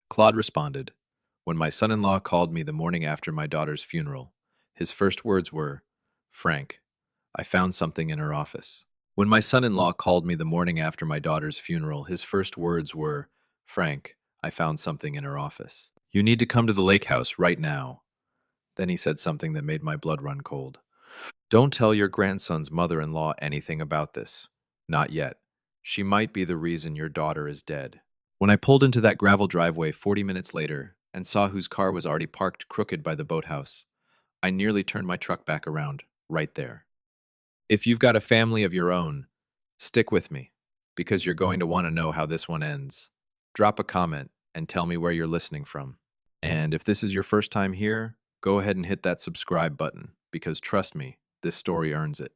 Claude responded, "When my son-in-law called me the morning after my daughter's funeral, his first words were, 'Frank, I found something in her office.' When my son-in-law called me the morning after my daughter's funeral, his first words were, 'Frank, I found something in her office. You need to come to the lake house right now.' Then he said something that made my blood run cold. 'Don't tell your grandson's mother-in-law anything about this. Not yet. She might be the reason your daughter is dead.' When I pulled into that gravel driveway 40 minutes later and saw whose car was already parked crooked by the boathouse, I nearly turned my truck back around, right there. If you've got a family of your own, stick with me, because you're going to want to know how this one ends. Drop a comment and tell me where you're listening from. And if this is your first time here, go ahead and hit that subscribe button, because trust me, this story earns it.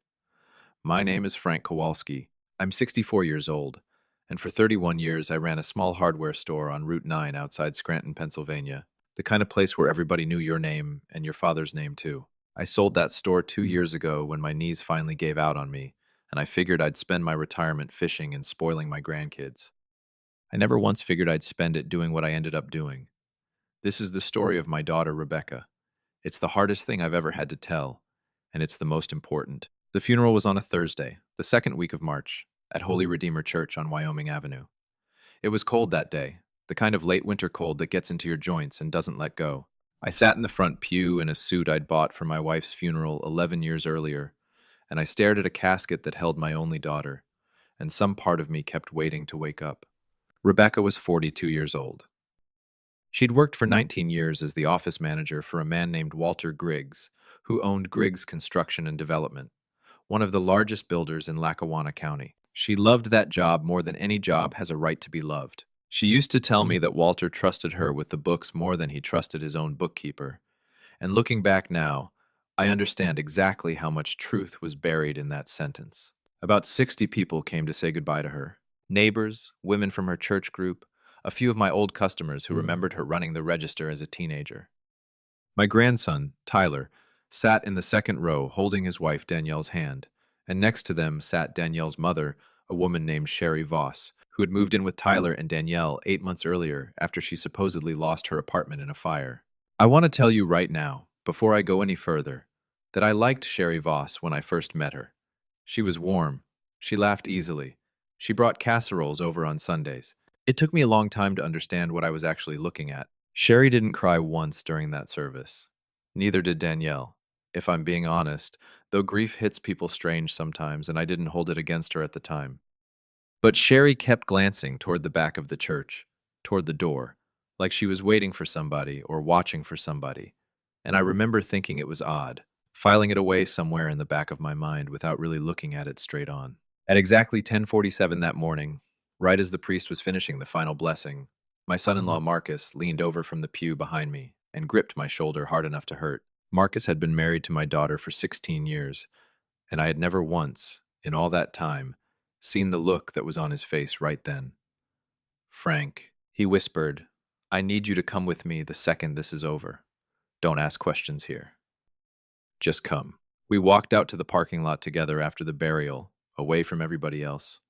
My name is Frank Kowalski. I'm 64 years old, and for 31 years I ran a small hardware store on Route 9 outside Scranton, Pennsylvania, the kind of place where everybody knew your name and your father's name too. I sold that store 2 years ago when my knees finally gave out on me, and I figured I'd spend my retirement fishing and spoiling my grandkids. I never once figured I'd spend it doing what I ended up doing. This is the story of my daughter, Rebecca. It's the hardest thing I've ever had to tell, and it's the most important. The funeral was on a Thursday, the second week of March, at Holy Redeemer Church on Wyoming Avenue. It was cold that day, the kind of late winter cold that gets into your joints and doesn't let go. I sat in the front pew in a suit I'd bought for my wife's funeral 11 years earlier, and I stared at a casket that held my only daughter, and some part of me kept waiting to wake up. Rebecca was 42 years old. She'd worked for 19 years as the office manager for a man named Walter Griggs, who owned Griggs Construction and Development, one of the largest builders in Lackawanna County. She loved that job more than any job has a right to be loved. She used to tell me that Walter trusted her with the books more than he trusted his own bookkeeper. And looking back now, I understand exactly how much truth was buried in that sentence. About 60 people came to say goodbye to her. Neighbors, women from her church group, a few of my old customers who remembered her running the register as a teenager. My grandson, Tyler, sat in the second row holding his wife Danielle's hand, and next to them sat Danielle's mother, a woman named Sherry Voss, who had moved in with Tyler and Danielle 8 months earlier after she supposedly lost her apartment in a fire. I want to tell you right now, before I go any further, that I liked Sherry Voss when I first met her. She was warm. She laughed easily. She brought casseroles over on Sundays. It took me a long time to understand what I was actually looking at. Sherry didn't cry once during that service. Neither did Danielle. If I'm being honest, though grief hits people strange sometimes, and I didn't hold it against her at the time. But Sherry kept glancing toward the back of the church, toward the door, like she was waiting for somebody or watching for somebody. And I remember thinking it was odd, filing it away somewhere in the back of my mind without really looking at it straight on. At exactly 10:47 that morning, right as the priest was finishing the final blessing, my son-in-law Marcus leaned over from the pew behind me and gripped my shoulder hard enough to hurt. Marcus had been married to my daughter for 16 years, and I had never once, in all that time, seen the look that was on his face right then. "Frank," he whispered, "I need you to come with me the second this is over. Don't ask questions here. Just come." We walked out to the parking lot together after the burial, away from everybody else,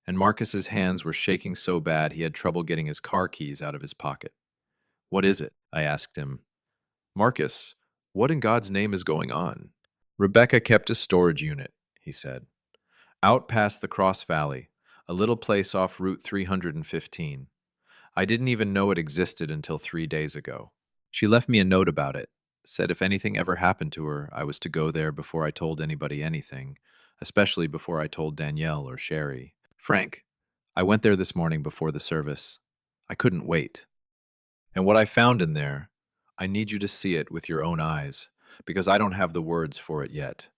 and Marcus's hands were shaking so bad he had trouble getting his car keys out of his pocket. "What is it?" I asked him. "Marcus, what in God's name is going on?" "Rebecca kept a storage unit," he said, "out past the Cross Valley, a little place off Route 315. I didn't even know it existed until 3 days ago. She left me a note about it, said if anything ever happened to her, I was to go there before I told anybody anything, especially before I told Danielle or Sherry. Frank, I went there this morning before the service. I couldn't wait. And what I found in there, I need you to see it with your own eyes, because I don't have the words for it yet.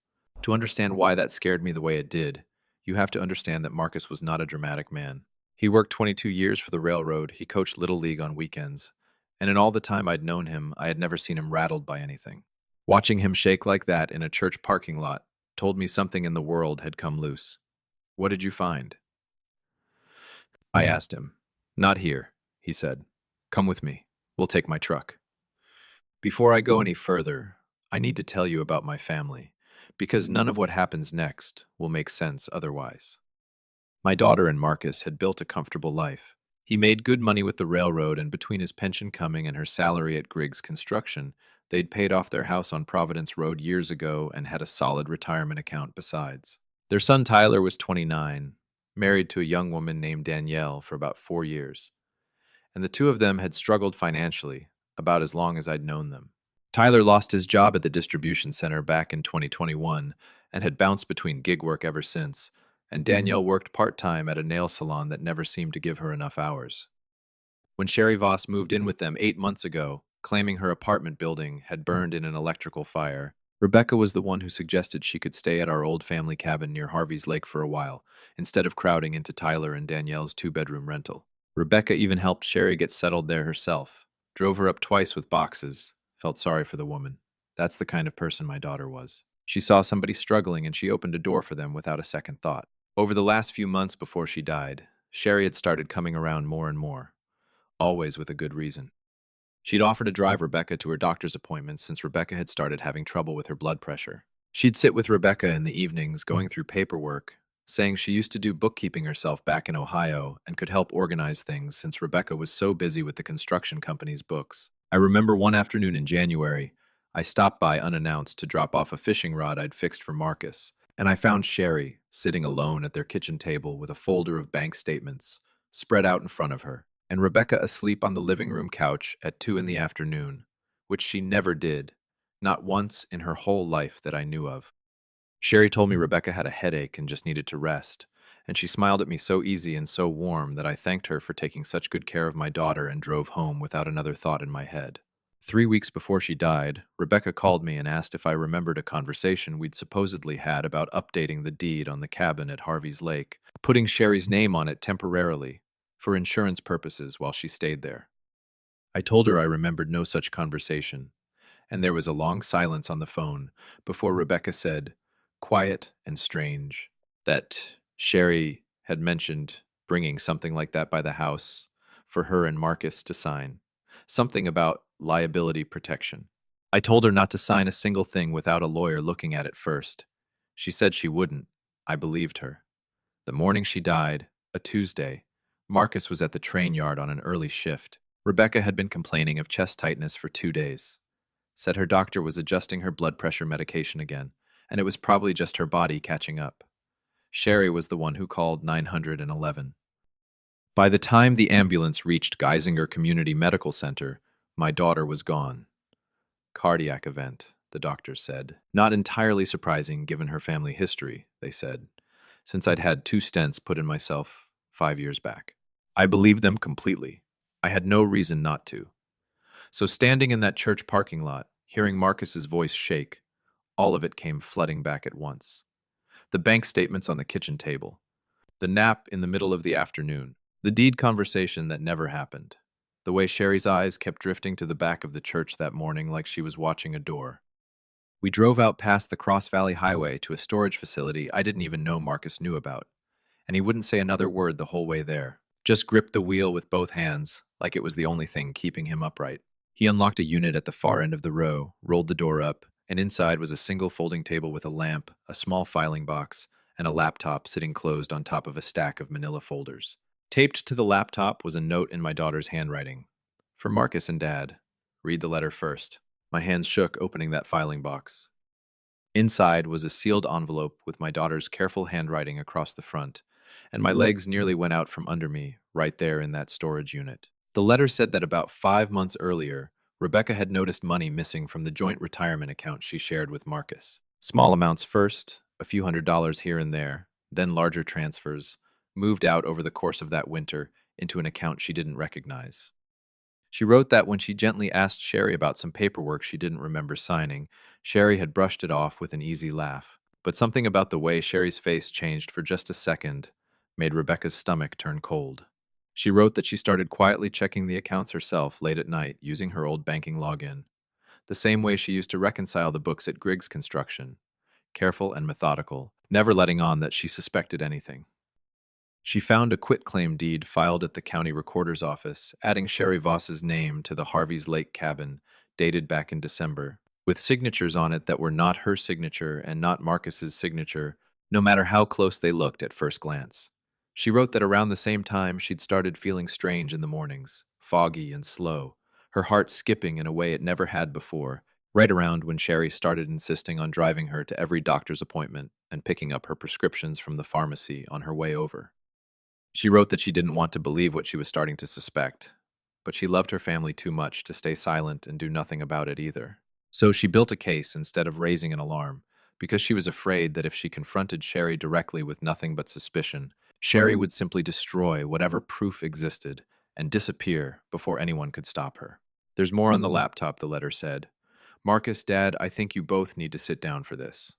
To understand why that scared me the way it did, you have to understand that Marcus was not a dramatic man. He worked 22 years for the railroad, he coached Little League on weekends, and in all the time I'd known him, I had never seen him rattled by anything. Watching him shake like that in a church parking lot told me something in the world had come loose. "What did you find?" I asked him. "Not here," he said. "Come with me. We'll take my truck." Before I go any further, I need to tell you about my family, because none of what happens next will make sense otherwise. My daughter and Marcus had built a comfortable life. He made good money with the railroad, and between his pension coming and her salary at Griggs Construction, they'd paid off their house on Providence Road years ago and had a solid retirement account besides. Their son Tyler was 29, married to a young woman named Danielle for about 4 years, and the two of them had struggled financially about as long as I'd known them. Tyler lost his job at the distribution center back in 2021 and had bounced between gig work ever since, and Danielle worked part-time at a nail salon that never seemed to give her enough hours. When Sherry Voss moved in with them 8 months ago, claiming her apartment building had burned in an electrical fire, Rebecca was the one who suggested she could stay at our old family cabin near Harvey's Lake for a while, instead of crowding into Tyler and Danielle's two-bedroom rental. Rebecca even helped Sherry get settled there herself, drove her up twice with boxes, felt sorry for the woman. That's the kind of person my daughter was. She saw somebody struggling and she opened a door for them without a second thought. Over the last few months before she died, Sherry had started coming around more and more, always with a good reason. She'd offered to drive Rebecca to her doctor's appointments since Rebecca had started having trouble with her blood pressure. She'd sit with Rebecca in the evenings, going through paperwork, saying she used to do bookkeeping herself back in Ohio and could help organize things since Rebecca was so busy with the construction company's books. I remember one afternoon in January, I stopped by unannounced to drop off a fishing rod I'd fixed for Marcus, and I found Sherry sitting alone at their kitchen table with a folder of bank statements spread out in front of her, and Rebecca asleep on the living room couch at 2 in the afternoon, which she never did, not once in her whole life that I knew of. Sherry told me Rebecca had a headache and just needed to rest, and she smiled at me so easy and so warm that I thanked her for taking such good care of my daughter and drove home without another thought in my head. 3 weeks before she died, Rebecca called me and asked if I remembered a conversation we'd supposedly had about updating the deed on the cabin at Harvey's Lake, putting Sherry's name on it temporarily, for insurance purposes while she stayed there. I told her I remembered no such conversation, and there was a long silence on the phone before Rebecca said, quiet and strange, that Sherry had mentioned bringing something like that by the house for her and Marcus to sign, something about liability protection. I told her not to sign a single thing without a lawyer looking at it first. She said she wouldn't. I believed her. The morning she died, a Tuesday, Marcus was at the train yard on an early shift. Rebecca had been complaining of chest tightness for 2 days. Said her doctor was adjusting her blood pressure medication again, and it was probably just her body catching up. Sherry was the one who called 911. By the time the ambulance reached Geisinger Community Medical Center, my daughter was gone. Cardiac event, the doctors said. Not entirely surprising given her family history, they said, since I'd had 2 stents put in myself 5 years back. I believed them completely. I had no reason not to. So standing in that church parking lot, hearing Marcus's voice shake, all of it came flooding back at once. The bank statements on the kitchen table, the nap in the middle of the afternoon, the deed conversation that never happened, the way Sherry's eyes kept drifting to the back of the church that morning like she was watching a door. We drove out past the Cross Valley Highway to a storage facility I didn't even know Marcus knew about, and he wouldn't say another word the whole way there, just gripped the wheel with both hands like it was the only thing keeping him upright. He unlocked a unit at the far end of the row, rolled the door up, and inside was a single folding table with a lamp, a small filing box, and a laptop sitting closed on top of a stack of manila folders. Taped to the laptop was a note in my daughter's handwriting. For Marcus and Dad. Read the letter first. My hands shook opening that filing box. Inside was a sealed envelope with my daughter's careful handwriting across the front, and my legs nearly went out from under me, right there in that storage unit. The letter said that about 5 months earlier, Rebecca had noticed money missing from the joint retirement account she shared with Marcus. Small amounts first, a few $100s here and there, then larger transfers, moved out over the course of that winter into an account she didn't recognize. She wrote that when she gently asked Sherry about some paperwork she didn't remember signing, Sherry had brushed it off with an easy laugh. But something about the way Sherry's face changed for just a second made Rebecca's stomach turn cold. She wrote that she started quietly checking the accounts herself late at night using her old banking login, the same way she used to reconcile the books at Griggs Construction, careful and methodical, never letting on that she suspected anything. She found a quitclaim deed filed at the county recorder's office, adding Sherry Voss's name to the Harvey's Lake cabin, dated back in December, with signatures on it that were not her signature and not Marcus's signature, no matter how close they looked at first glance. She wrote that around the same time she'd started feeling strange in the mornings, foggy and slow, her heart skipping in a way it never had before, right around when Sherry started insisting on driving her to every doctor's appointment and picking up her prescriptions from the pharmacy on her way over. She wrote that she didn't want to believe what she was starting to suspect, but she loved her family too much to stay silent and do nothing about it either. So she built a case instead of raising an alarm, because she was afraid that if she confronted Sherry directly with nothing but suspicion, Sherry would simply destroy whatever proof existed and disappear before anyone could stop her. There's more on the laptop, the letter said. Marcus, Dad, I think you both need to sit down for this.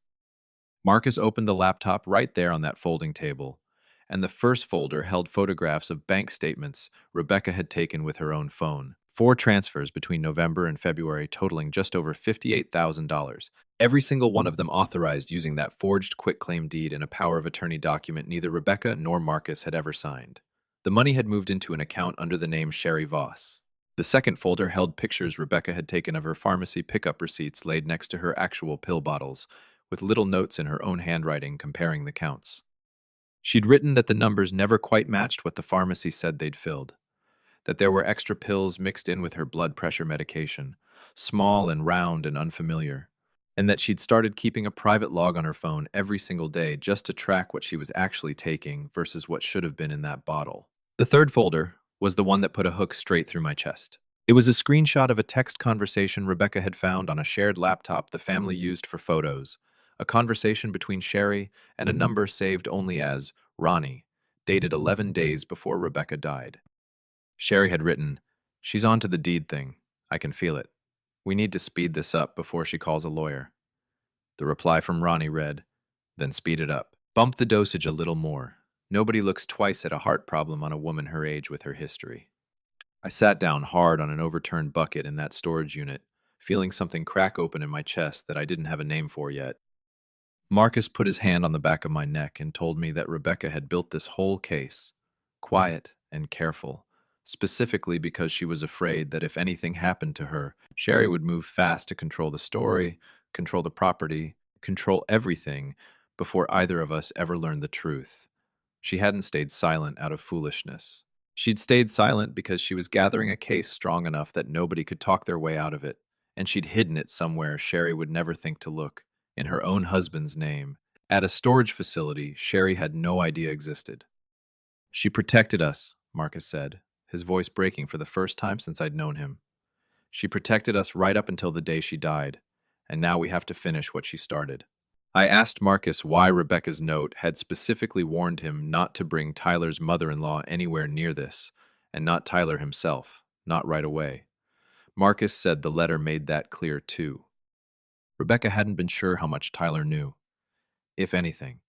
Marcus opened the laptop right there on that folding table, and the first folder held photographs of bank statements Rebecca had taken with her own phone. 4 transfers between November and February totaling just over $58,000. Every single one of them authorized using that forged quitclaim deed in a power of attorney document neither Rebecca nor Marcus had ever signed. The money had moved into an account under the name Sherry Voss. The second folder held pictures Rebecca had taken of her pharmacy pickup receipts laid next to her actual pill bottles, with little notes in her own handwriting comparing the counts. She'd written that the numbers never quite matched what the pharmacy said they'd filled, that there were extra pills mixed in with her blood pressure medication, small and round and unfamiliar, and that she'd started keeping a private log on her phone every single day just to track what she was actually taking versus what should have been in that bottle. The third folder was the one that put a hook straight through my chest. It was a screenshot of a text conversation Rebecca had found on a shared laptop the family used for photos, a conversation between Sherry and a number saved only as Ronnie, dated 11 days before Rebecca died. Sherry had written, "She's on to the deed thing. I can feel it. We need to speed this up before she calls a lawyer." The reply from Ronnie read, "Then speed it up. Bump the dosage a little more. Nobody looks twice at a heart problem on a woman her age with her history." I sat down hard on an overturned bucket in that storage unit, feeling something crack open in my chest that I didn't have a name for yet. Marcus put his hand on the back of my neck and told me that Rebecca had built this whole case, quiet and careful, specifically because she was afraid that if anything happened to her, Sherry would move fast to control the story, control the property, control everything before either of us ever learned the truth. She hadn't stayed silent out of foolishness. She'd stayed silent because she was gathering a case strong enough that nobody could talk their way out of it, and she'd hidden it somewhere Sherry would never think to look, in her own husband's name, at a storage facility Sherry had no idea existed. "She protected us," Marcus said, his voice breaking for the first time since I'd known him. "She protected us right up until the day she died, and now we have to finish what she started." I asked Marcus why Rebecca's note had specifically warned him not to bring Tyler's mother-in-law anywhere near this, and not Tyler himself, not right away. Marcus said the letter made that clear too. Rebecca hadn't been sure how much Tyler knew, if anything,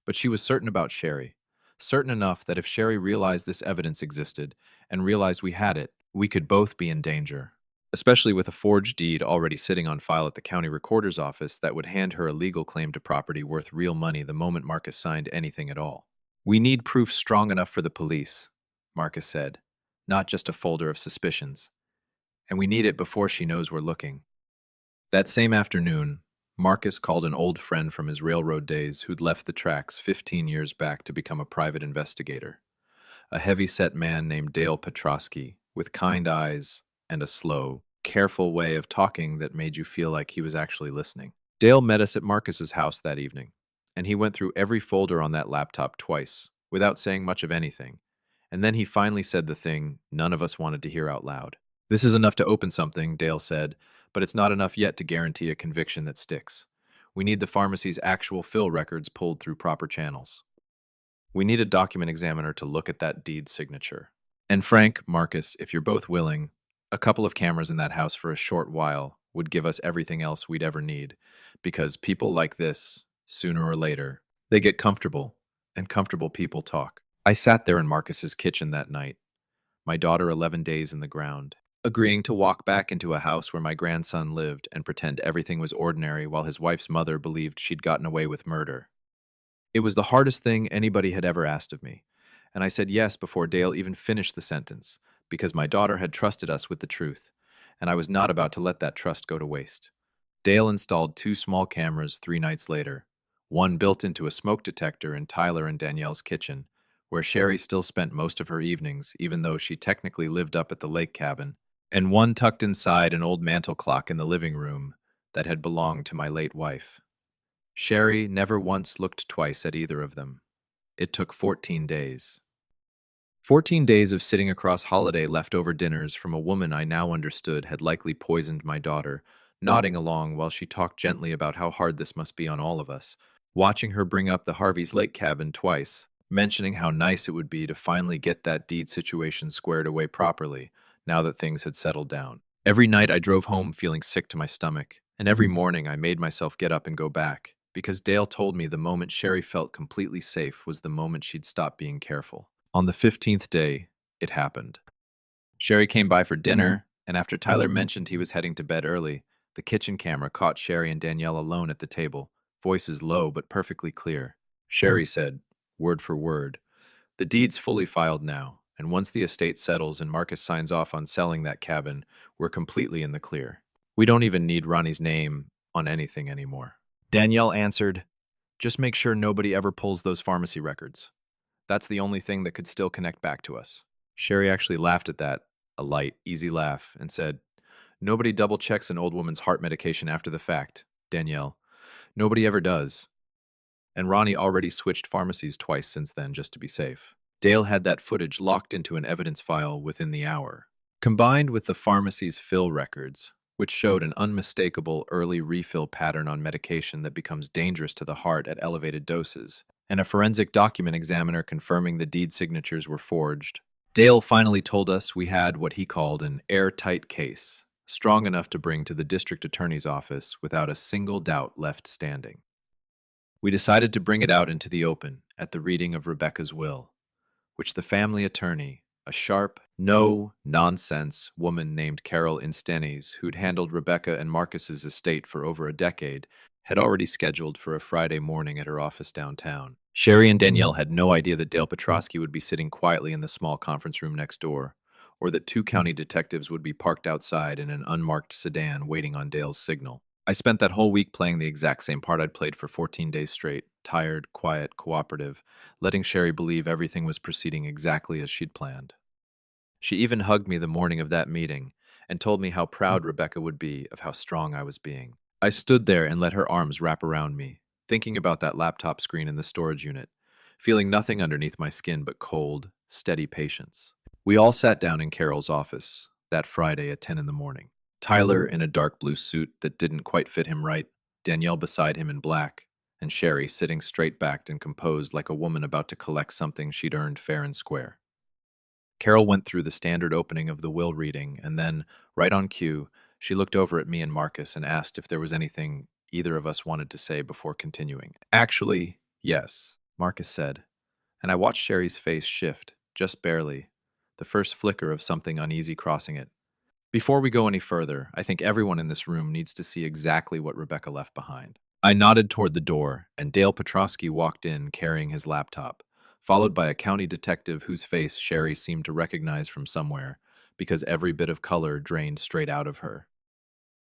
but she was certain about Sherry, certain enough that if Sherry realized this evidence existed and realized we had it, we could both be in danger. Especially with a forged deed already sitting on file at the county recorder's office that would hand her a legal claim to property worth real money the moment Marcus signed anything at all. "We need proof strong enough for the police," Marcus said, "not just a folder of suspicions. And we need it before she knows we're looking." That same afternoon, Marcus called an old friend from his railroad days who'd left the tracks 15 years back to become a private investigator. A heavy-set man named Dale Petrosky, with kind eyes and a slow, careful way of talking that made you feel like he was actually listening. Dale met us at Marcus's house that evening, and he went through every folder on that laptop twice, without saying much of anything, and then he finally said the thing none of us wanted to hear out loud. "This is enough to open something," Dale said, "but it's not enough yet to guarantee a conviction that sticks. We need the pharmacy's actual fill records pulled through proper channels. We need a document examiner to look at that deed signature. And Frank, Marcus, if you're both willing, a couple of cameras in that house for a short while would give us everything else we'd ever need, because people like this, sooner or later, they get comfortable, and comfortable people talk." I sat there in Marcus's kitchen that night, my daughter 11 days in the ground, agreeing to walk back into a house where my grandson lived and pretend everything was ordinary while his wife's mother believed she'd gotten away with murder. It was the hardest thing anybody had ever asked of me, and I said yes before Dale even finished the sentence, because my daughter had trusted us with the truth, and I was not about to let that trust go to waste. Dale installed 2 small cameras 3 nights later, one built into a smoke detector in Tyler and Danielle's kitchen, where Sherry still spent most of her evenings, even though she technically lived up at the lake cabin, and one tucked inside an old mantel clock in the living room that had belonged to my late wife. Sherry never once looked twice at either of them. It took 14 days. 14 days of sitting across holiday leftover dinners from a woman I now understood had likely poisoned my daughter, nodding along while she talked gently about how hard this must be on all of us, watching her bring up the Harvey's Lake cabin twice, mentioning how nice it would be to finally get that deed situation squared away properly now that things had settled down. Every night I drove home feeling sick to my stomach, and every morning I made myself get up and go back, because Dale told me the moment Sherry felt completely safe was the moment she'd stop being careful. On the 15th day, it happened. Sherry came by for dinner, and after Tyler mentioned he was heading to bed early, the kitchen camera caught Sherry and Danielle alone at the table, voices low but perfectly clear. Sherry said, word for word, "The deed's fully filed now, and once the estate settles and Marcus signs off on selling that cabin, we're completely in the clear. We don't even need Ronnie's name on anything anymore." Danielle answered, "Just make sure nobody ever pulls those pharmacy records. That's the only thing that could still connect back to us." Sherry actually laughed at that, a light, easy laugh, and said, "Nobody double checks an old woman's heart medication after the fact, Danielle. Nobody ever does. And Ronnie already switched pharmacies twice since then just to be safe." Dale had that footage locked into an evidence file within the hour. Combined with the pharmacy's fill records, which showed an unmistakable early refill pattern on medication that becomes dangerous to the heart at elevated doses, and a forensic document examiner confirming the deed signatures were forged, Dale finally told us we had what he called an airtight case, strong enough to bring to the district attorney's office without a single doubt left standing. We decided to bring it out into the open at the reading of Rebecca's will, which the family attorney, a sharp, no-nonsense woman named Carol Instenes, who'd handled Rebecca and Marcus's estate for over a decade, had already scheduled for a Friday morning at her office downtown. Sherry and Danielle had no idea that Dale Petrosky would be sitting quietly in the small conference room next door, or that 2 county detectives would be parked outside in an unmarked sedan waiting on Dale's signal. I spent that whole week playing the exact same part I'd played for 14 days straight, tired, quiet, cooperative, letting Sherry believe everything was proceeding exactly as she'd planned. She even hugged me the morning of that meeting and told me how proud Rebecca would be of how strong I was being. I stood there and let her arms wrap around me, thinking about that laptop screen in the storage unit, feeling nothing underneath my skin but cold, steady patience. We all sat down in Carol's office that Friday at 10 in the morning. Tyler in a dark blue suit that didn't quite fit him right, Danielle beside him in black, and Sherry sitting straight-backed and composed like a woman about to collect something she'd earned fair and square. Carol went through the standard opening of the will reading, and then, right on cue, she looked over at me and Marcus and asked if there was anything either of us wanted to say before continuing. "Actually, yes," Marcus said, and I watched Sherry's face shift, just barely, the first flicker of something uneasy crossing it. "Before we go any further, I think everyone in this room needs to see exactly what Rebecca left behind." I nodded toward the door, and Dale Petrosky walked in carrying his laptop, followed by a county detective whose face Sherry seemed to recognize from somewhere, because every bit of color drained straight out of her.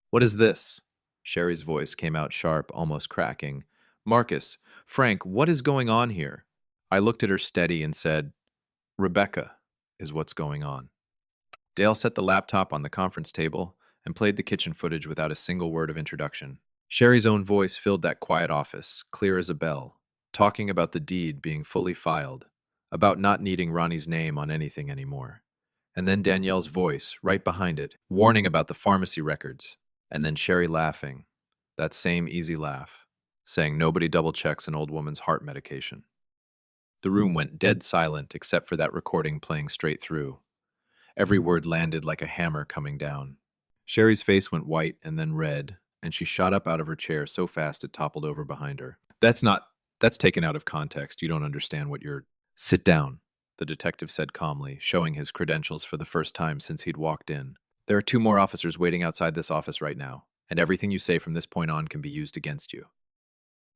"What is this?" Sherry's voice came out sharp, almost cracking. "Marcus, Frank, what is going on here?" I looked at her steady and said, "Rebecca is what's going on." Dale set the laptop on the conference table and played the kitchen footage without a single word of introduction. Sherry's own voice filled that quiet office, clear as a bell, talking about the deed being fully filed, about not needing Ronnie's name on anything anymore. And then Danielle's voice, right behind it, warning about the pharmacy records. And then Sherry laughing, that same easy laugh, saying nobody double checks an old woman's heart medication. The room went dead silent except for that recording playing straight through. Every word landed like a hammer coming down. Sherry's face went white and then red, and she shot up out of her chair so fast it toppled over behind her. That's taken out of context. You don't understand what you're... Sit down," the detective said calmly, showing his credentials for the first time since he'd walked in. "There are 2 more officers waiting outside this office right now, and everything you say from this point on can be used against you.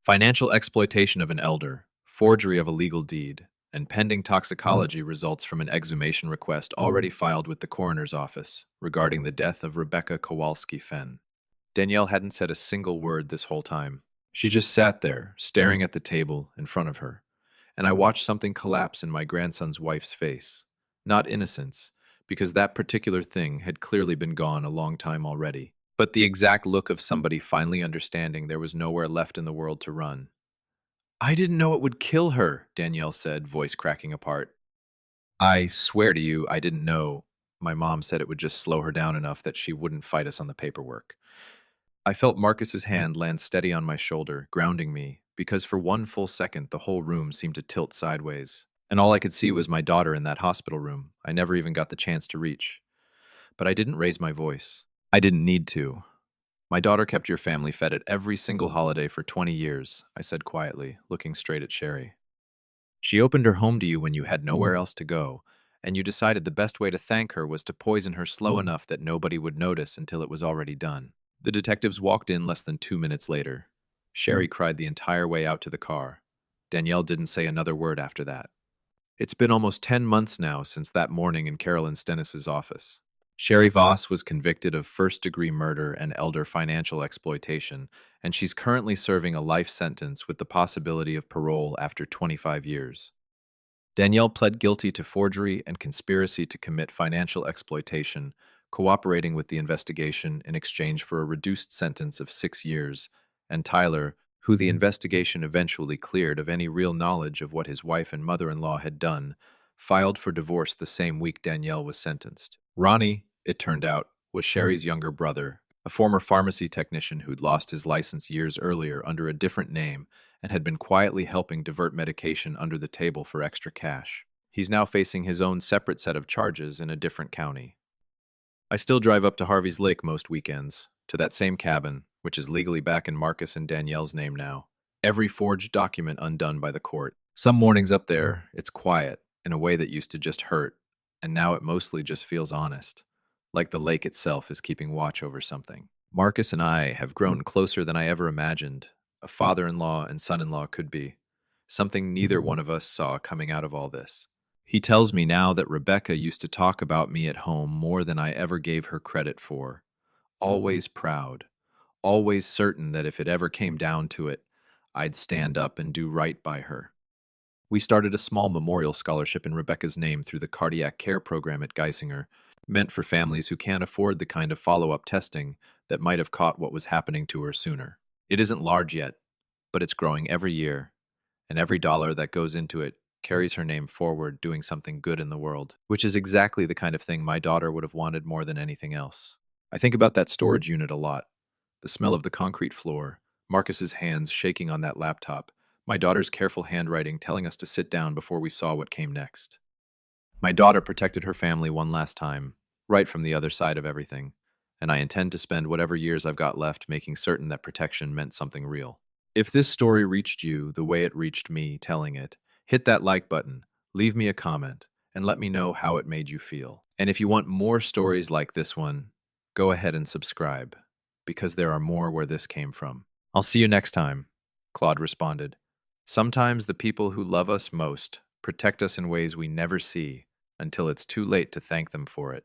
Financial exploitation of an elder, forgery of a legal deed, and pending toxicology results from an exhumation request already filed with the coroner's office regarding the death of Rebecca Kowalski-Fenn." Danielle hadn't said a single word this whole time. She just sat there, staring at the table in front of her, and I watched something collapse in my grandson's wife's face. Not innocence, because that particular thing had clearly been gone a long time already, but the exact look of somebody finally understanding there was nowhere left in the world to run. I didn't know it would kill her, Danielle said, voice cracking apart. I swear to you, I didn't know. My mom said it would just slow her down enough that she wouldn't fight us on the paperwork. I felt Marcus's hand land steady on my shoulder, grounding me, because for one full second the whole room seemed to tilt sideways. And all I could see was my daughter in that hospital room. I never even got the chance to reach. But I didn't raise my voice. I didn't need to. My daughter kept your family fed at every single holiday for 20 years, I said quietly, looking straight at Sherry. She opened her home to you when you had nowhere else to go, and you decided the best way to thank her was to poison her slow enough that nobody would notice until it was already done. The detectives walked in less than 2 minutes later. Sherry cried the entire way out to the car. Danielle didn't say another word after that. It's been almost 10 months now since that morning in Carolyn Stennis's office. Sherry Voss was convicted of first-degree murder and elder financial exploitation, and she's currently serving a life sentence with the possibility of parole after 25 years. Danielle pled guilty to forgery and conspiracy to commit financial exploitation, cooperating with the investigation in exchange for a reduced sentence of 6 years, and Tyler, who the investigation eventually cleared of any real knowledge of what his wife and mother-in-law had done, filed for divorce the same week Danielle was sentenced. Ronnie, it turned out, was Sherry's younger brother, a former pharmacy technician who'd lost his license years earlier under a different name and had been quietly helping divert medication under the table for extra cash. He's now facing his own separate set of charges in a different county. I still drive up to Harvey's Lake most weekends, to that same cabin, which is legally back in Marcus and Danielle's name now. Every forged document undone by the court. Some mornings up there, it's quiet, in a way that used to just hurt, and now it mostly just feels honest, like the lake itself is keeping watch over something. Marcus and I have grown closer than I ever imagined a father-in-law and son-in-law could be, something neither one of us saw coming out of all this. He tells me now that Rebecca used to talk about me at home more than I ever gave her credit for. Always proud, always certain that if it ever came down to it, I'd stand up and do right by her. We started a small memorial scholarship in Rebecca's name through the cardiac care program at Geisinger, meant for families who can't afford the kind of follow-up testing that might have caught what was happening to her sooner. It isn't large yet, but it's growing every year, and every dollar that goes into it carries her name forward doing something good in the world, which is exactly the kind of thing my daughter would have wanted more than anything else. I think about that storage unit a lot. The smell of the concrete floor, Marcus's hands shaking on that laptop, my daughter's careful handwriting telling us to sit down before we saw what came next. My daughter protected her family one last time, right from the other side of everything, and I intend to spend whatever years I've got left making certain that protection meant something real. If this story reached you the way it reached me telling it, hit that like button, leave me a comment, and let me know how it made you feel. And if you want more stories like this one, go ahead and subscribe, because there are more where this came from. I'll see you next time, Claude responded. Sometimes the people who love us most protect us in ways we never see until it's too late to thank them for it.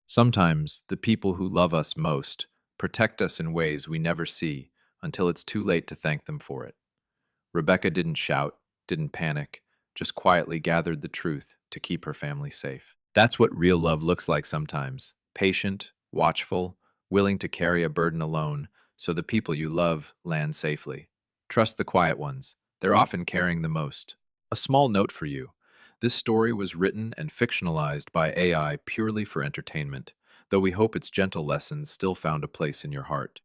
Sometimes the people who love us most protect us in ways we never see until it's too late to thank them for it. Rebecca didn't shout, didn't panic, just quietly gathered the truth to keep her family safe. That's what real love looks like sometimes. Patient, watchful, willing to carry a burden alone so the people you love land safely. Trust the quiet ones. They're often carrying the most. A small note for you. This story was written and fictionalized by AI purely for entertainment, though we hope its gentle lessons still found a place in your heart.